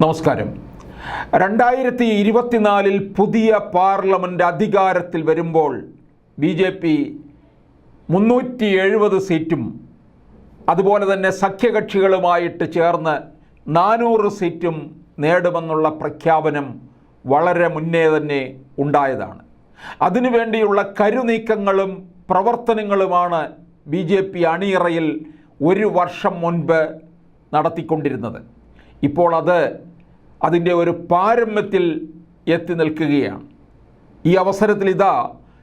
നമസ്കാരം. 2024 പുതിയ പാർലമെൻറ്റ് അധികാരത്തിൽ വരുമ്പോൾ BJP 370 സീറ്റും അതുപോലെ തന്നെ സഖ്യകക്ഷികളുമായിട്ട് ചേർന്ന് 400 സീറ്റും നേടുമെന്നുള്ള പ്രഖ്യാപനം വളരെ മുന്നേ തന്നെ ഉണ്ടായതാണ്. അതിനുവേണ്ടിയുള്ള കരുനീക്കങ്ങളും പ്രവർത്തനങ്ങളുമാണ് BJP അണിയറയിൽ ഒരു വർഷം മുൻപ് നടത്തിക്കൊണ്ടിരുന്നത്. ഇപ്പോൾ അതിൻ്റെ ഒരു പാരമ്യത്തിൽ എത്തി നിൽക്കുകയാണ്. ഈ അവസരത്തിൽ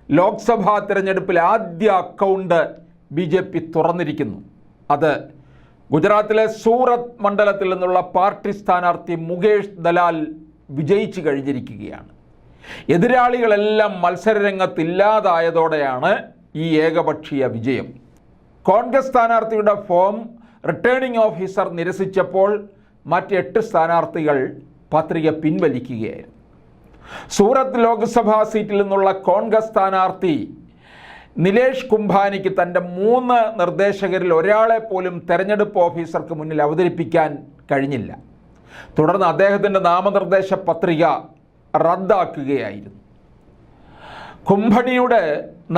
ലോക്സഭാ തിരഞ്ഞെടുപ്പിൽ ആദ്യ അക്കൗണ്ട് BJP തുറന്നിരിക്കുന്നു. അത് ഗുജറാത്തിലെ സൂറത്ത് മണ്ഡലത്തിൽ നിന്നുള്ള പാർട്ടി സ്ഥാനാർത്ഥി മുകേഷ് ദലാൽ വിജയിച്ചു കഴിഞ്ഞിരിക്കുകയാണ്. എതിരാളികളെല്ലാം മത്സരരംഗത്തില്ലാതായതോടെയാണ് ഈ ഏകപക്ഷീയ വിജയം. കോൺഗ്രസ് സ്ഥാനാർത്ഥിയുടെ ഫോം റിട്ടേണിംഗ് ഓഫീസർ നിരസിച്ചപ്പോൾ മറ്റ് 8 സ്ഥാനാർത്ഥികൾ പത്രിക പിൻവലിക്കുകയായിരുന്നു. സൂറത്ത് ലോക്സഭാ സീറ്റിൽ നിന്നുള്ള കോൺഗ്രസ് സ്ഥാനാർത്ഥി നിലേഷ് കുംഭാനിക്ക് തൻ്റെ 3 നിർദ്ദേശകരിൽ ഒരാളെ പോലും തെരഞ്ഞെടുപ്പ് ഓഫീസർക്ക് മുന്നിൽ അവതരിപ്പിക്കാൻ കഴിഞ്ഞില്ല. തുടർന്ന് അദ്ദേഹത്തിൻ്റെ നാമനിർദ്ദേശ പത്രിക റദ്ദാക്കുകയായിരുന്നു. കുംഭണിയുടെ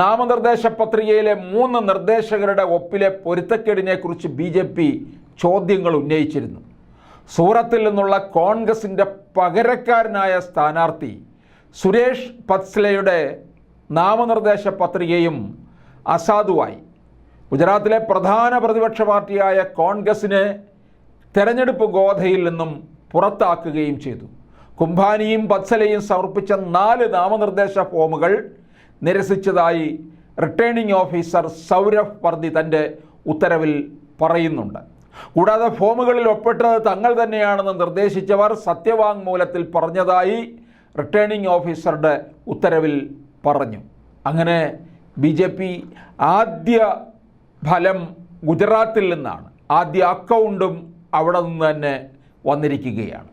നാമനിർദ്ദേശ പത്രികയിലെ 3 നിർദ്ദേശകരുടെ ഒപ്പിലെ പൊരുത്തക്കേടിനെക്കുറിച്ച് BJP ചോദ്യങ്ങൾ ഉന്നയിച്ചിരുന്നു. സൂറത്തിൽ നിന്നുള്ള കോൺഗ്രസിൻ്റെ പകരക്കാരനായ സ്ഥാനാർത്ഥി സുരേഷ് പത്സലയുടെ നാമനിർദ്ദേശ പത്രികയും അസാധുവായി. ഗുജറാത്തിലെ പ്രധാന പ്രതിപക്ഷ പാർട്ടിയായ കോൺഗ്രസിനെ തെരഞ്ഞെടുപ്പ് ഗോധയിൽ നിന്നും പുറത്താക്കുകയും ചെയ്തു. കുംഭാനിയും പത്സലയും സമർപ്പിച്ച 4 നാമനിർദ്ദേശ ഫോമുകൾ നിരസിച്ചതായി റിട്ടേണിംഗ് ഓഫീസർ സൗരഭ് വർദ്ധി തൻ്റെ ഉത്തരവിൽ പറയുന്നുണ്ട്. കൂടാതെ ഫോമുകളിൽ ഒപ്പിട്ടത് തങ്ങൾ തന്നെയാണെന്ന് നിർദ്ദേശിച്ചവർ സത്യവാങ്മൂലത്തിൽ പറഞ്ഞതായി റിട്ടേണിംഗ് ഓഫീസറുടെ ഉത്തരവിൽ പറഞ്ഞു. അങ്ങനെ BJP ആദ്യ ഫലം ഗുജറാത്തിൽ നിന്നാണ്. ആദ്യ അക്കൗണ്ടും അവിടെ നിന്ന് തന്നെ വന്നിരിക്കുകയാണ്.